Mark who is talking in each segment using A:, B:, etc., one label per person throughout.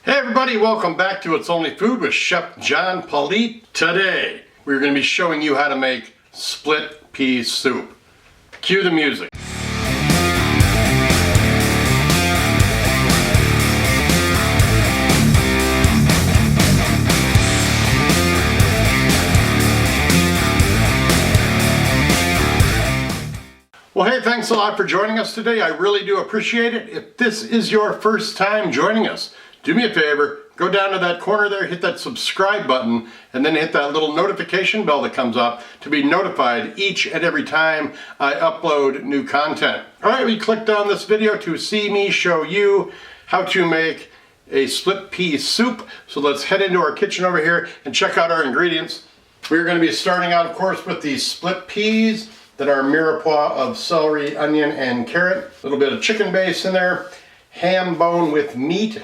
A: Hey everybody, welcome back to It's Only Food with Chef John Politte. Today, we're going to be showing you how to make split pea soup. Cue the music. Well, hey, thanks a lot for joining us today. I really do appreciate it. If this is your first time joining us, do me a favor, go down to that corner there, hit that subscribe button, and then hit that little notification bell that comes up to be notified each and every time I upload new content. All right, we clicked on this video to see me show you how to make a split pea soup. So let's head into our kitchen over here and check out our ingredients. We're going to be starting out, of course, with these split peas that are mirepoix of celery, onion, and carrot. A little bit of chicken base in there, ham bone with meat,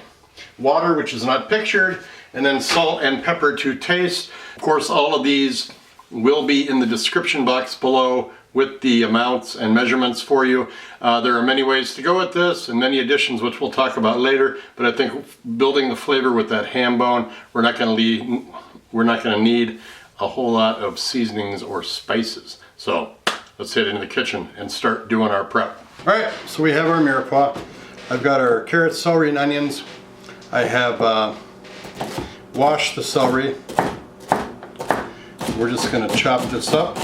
A: water, which is not pictured, and then salt and pepper to taste. Of course, all of these will be in the description box below with the amounts and measurements for you. There are many ways to go with this and many additions, which we'll talk about later, but I think building the flavor with that ham bone, we're not going to need a whole lot of seasonings or spices. So let's head into the kitchen and start doing our prep. All right, so we have our mirepoix. I've got our carrots, celery, and onions. I have washed the celery. We're just going to chop this up,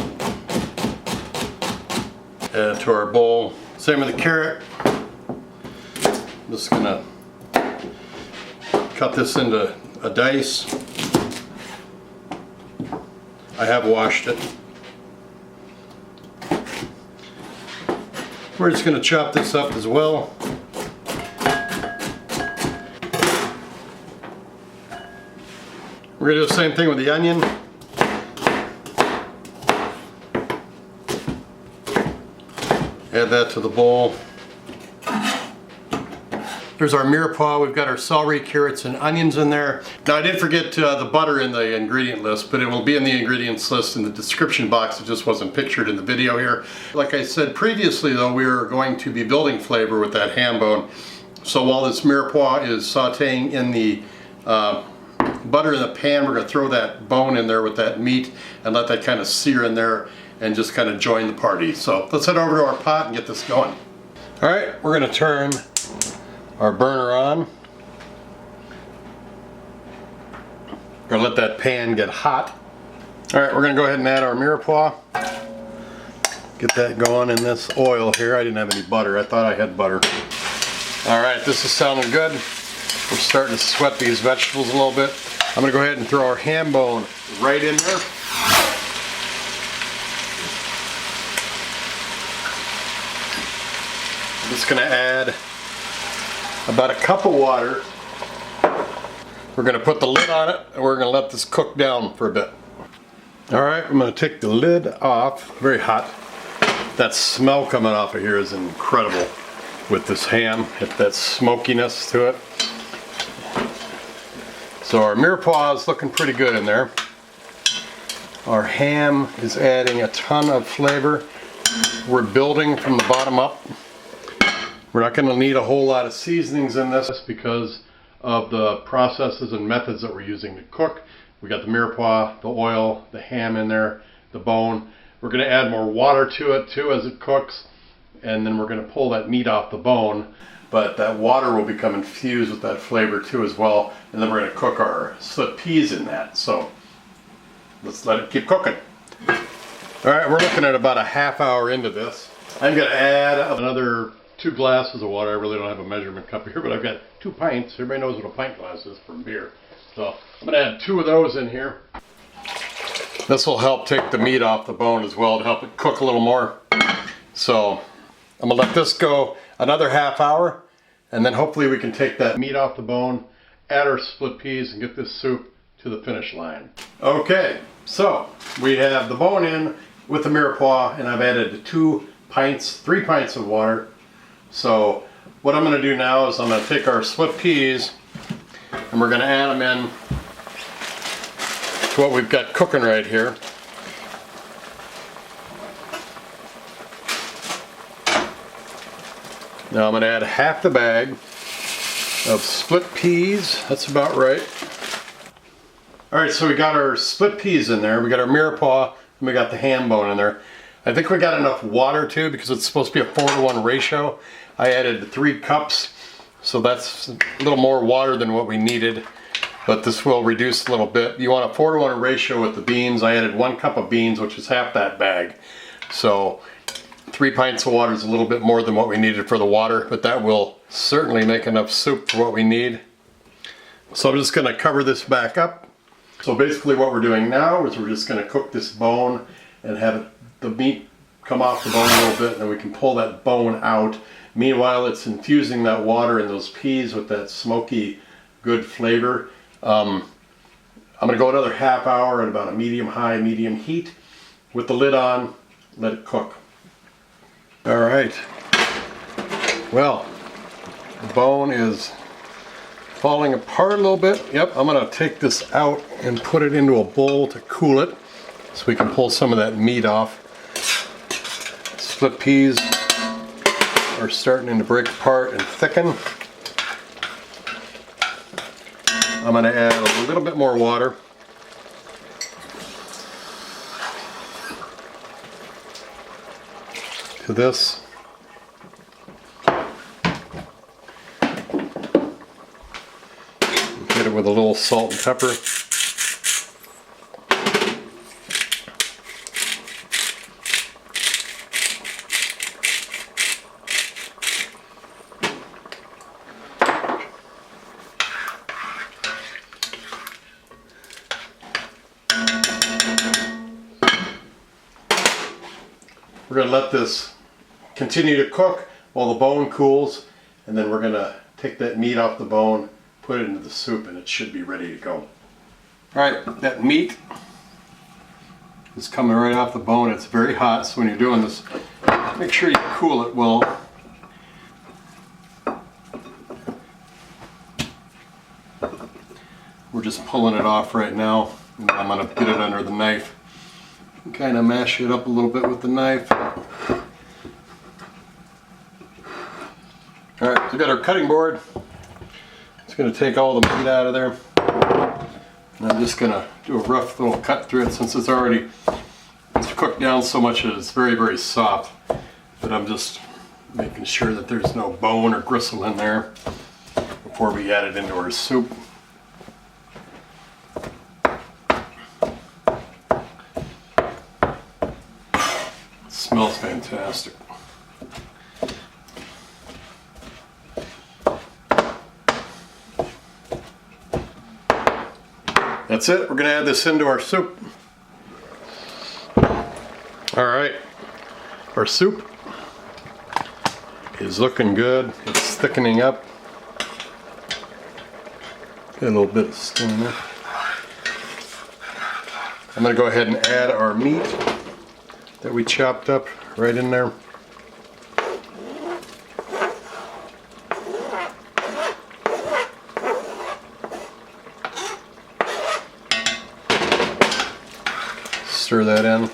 A: add it to our bowl. Same with the carrot. I'm just going to cut this into a dice. I have washed it. We're just going to chop this up as well. We're going to do the same thing with the onion. Add that to the bowl. There's our mirepoix. We've got our celery, carrots, and onions in there. Now I did forget the butter in the ingredient list, but it will be in the ingredients list in the description box. It just wasn't pictured in the video here. Like I said previously though, we are going to be building flavor with that ham bone. So while this mirepoix is sauteing in the butter in the pan, we're going to throw that bone in there with that meat and let that kind of sear in there and just kind of join the party. So let's head over to our pot and get this going. All right, we're going to turn our burner on. We're going to let that pan get hot. All right, we're going to go ahead and add our mirepoix. Get that going in this oil here. I didn't have any butter. I thought I had butter. All right, this is sounding good. We're starting to sweat these vegetables a little bit. I'm going to go ahead and throw our ham bone right in there. I'm just going to add about a cup of water. We're going to put the lid on it and we're going to let this cook down for a bit. All right, I'm going to take the lid off. Very hot. That smell coming off of here is incredible with this ham. It's that smokiness to it. So our mirepoix is looking pretty good in there. Our ham is adding a ton of flavor. We're building from the bottom up. We're not going to need a whole lot of seasonings in this because of the processes and methods that we're using to cook. We got the mirepoix, the oil, the ham in there, the bone. We're going to add more water to it too as it cooks, and then we're going to pull that meat off the bone. But that water will become infused with that flavor too as well, and then we're going to cook our split peas in that. So let's let it keep cooking. All right, we're looking at about a half hour into this. I'm going to add another 2 glasses of water. I really don't have a measurement cup here, but I've got 2 pints. Everybody knows what a pint glass is for beer. So I'm going to add 2 of those in here. This will help take the meat off the bone as well to help it cook a little more. So I'm going to let this go another half hour, and then hopefully we can take that meat off the bone, add our split peas, and get this soup to the finish line. Okay, so we have the bone in with the mirepoix, and I've added 3 pints of water. So what I'm going to do now is I'm going to take our split peas and we're going to add them in to what we've got cooking right here. Now I'm going to add half the bag of split peas. That's about right. All right, so we got our split peas in there. We got our mirepoix, and we got the ham bone in there. I think we got enough water too, because it's supposed to be a 4-to-1 ratio. I added 3 cups, so that's a little more water than what we needed, but this will reduce a little bit. You want a 4-to-1 ratio with the beans. I added 1 cup of beans, which is half that bag. So 3 pints of water is a little bit more than what we needed for the water, but that will certainly make enough soup for what we need. So I'm just gonna cover this back up. So basically what we're doing now is we're just gonna cook this bone and have the meat come off the bone a little bit, and then we can pull that bone out. Meanwhile, it's infusing that water in those peas with that smoky, good flavor. I'm gonna go another half hour at about a medium-high, medium heat with the lid on, let it cook. All right, well, the bone is falling apart a little bit. Yep, I'm gonna take this out and put it into a bowl to cool it so we can pull some of that meat off. Split peas are starting to break apart and thicken. I'm gonna add a little bit more water. To this. Hit it with a little salt and pepper. We're going to let this continue to cook while the bone cools, and then we're going to take that meat off the bone, put it into the soup, and it should be ready to go. Alright, that meat is coming right off the bone. It's very hot, so when you're doing this, make sure you cool it well. We're just pulling it off right now, and I'm going to get it under the knife. Kind of mash it up a little bit with the knife. Alright, so we got our cutting board. It's going to take all the meat out of there. And I'm just going to do a rough little cut through it, since it's cooked down so much that it's very, very soft. But I'm just making sure that there's no bone or gristle in there before we add it into our soup. Smells fantastic. That's it. We're going to add this into our soup. All right. Our soup is looking good. It's thickening up. Got a little bit of steam in there. I'm going to go ahead and add our meat that we chopped up right in there. Stir that in.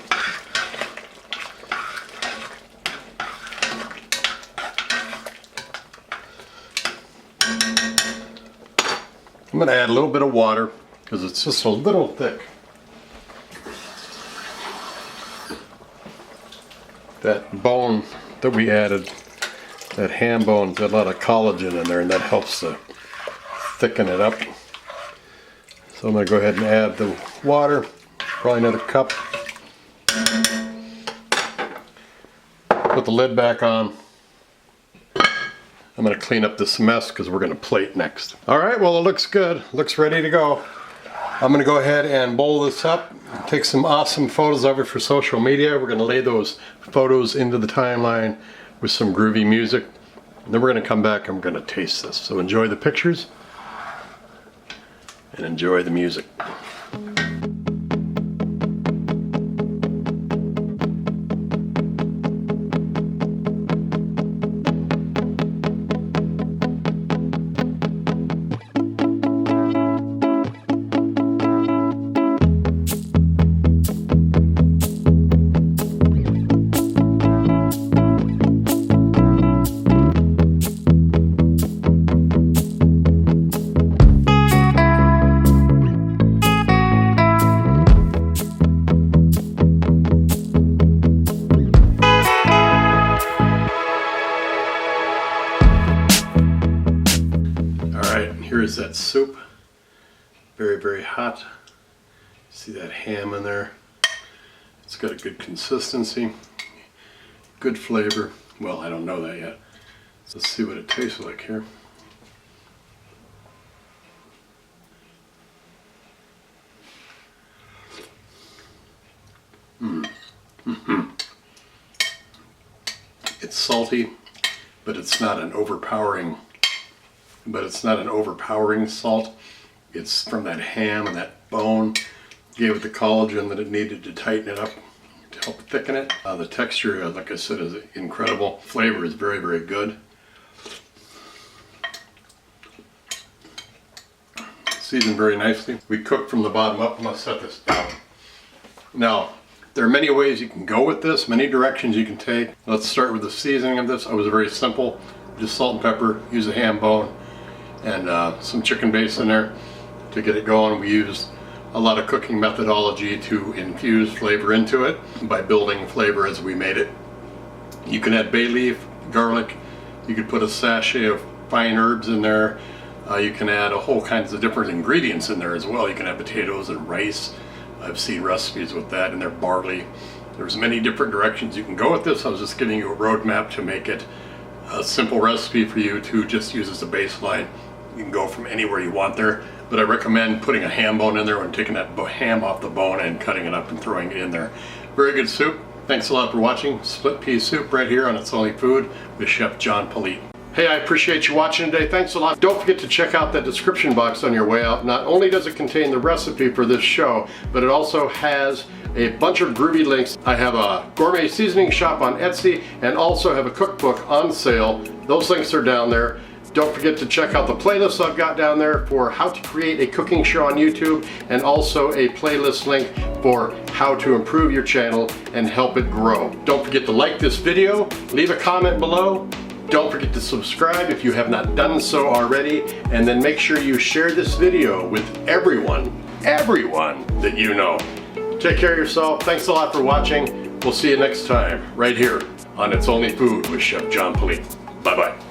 A: I'm going to add a little bit of water because it's just a little thick. That bone that we added, that ham bone's got a lot of collagen in there, and that helps to thicken it up. So I'm going to go ahead and add the water, probably another cup. Put the lid back on. I'm going to clean up this mess because we're going to plate next. All right, well, it looks good. Looks ready to go. I'm going to go ahead and bowl this up, take some awesome photos of it for social media. We're going to lay those photos into the timeline with some groovy music. And then we're going to come back and we're going to taste this. So enjoy the pictures and enjoy the music. that soup. Very, very hot. See that ham in there? It's got a good consistency, good flavor. Well, I don't know that yet. So let's see what it tastes like here. It's salty, but it's not an overpowering. Salt. It's from that ham and that bone. Gave it the collagen that it needed to tighten it up, to help thicken it. The texture, like I said, is incredible. Flavor is very, very good. Seasoned very nicely. We cook from the bottom up. I'm gonna set this down. Now, there are many ways you can go with this, many directions you can take. Let's start with the seasoning of this. It was very simple. Just salt and pepper, use a ham bone, and some chicken base in there to get it going. We used a lot of cooking methodology to infuse flavor into it by building flavor as we made it. You can add bay leaf, garlic, you could put a sachet of fine herbs in there. You can add a whole kinds of different ingredients in there as well. You can add potatoes and rice. I've seen recipes with that in there, barley. There's many different directions you can go with this. I was just giving you a roadmap to make it a simple recipe for you to just use as a baseline. You can go from anywhere you want there, but I recommend putting a ham bone in there and taking that ham off the bone and cutting it up and throwing it in there. Very good soup. Thanks a lot for watching. Split pea soup right here on It's Only Food with Chef John Politte. Hey, I appreciate you watching today. Thanks a lot. Don't forget to check out that description box on your way out. Not only does it contain the recipe for this show, but it also has a bunch of groovy links. I have a gourmet seasoning shop on Etsy and also have a cookbook on sale. Those links are down there. Don't forget to check out the playlists I've got down there for how to create a cooking show on YouTube, and also a playlist link for how to improve your channel and help it grow. Don't forget to like this video, leave a comment below. Don't forget to subscribe if you have not done so already, and then make sure you share this video with everyone that you know. Take care of yourself. Thanks a lot for watching. We'll see you next time right here on It's Only Food with Chef John Politte. Bye-bye.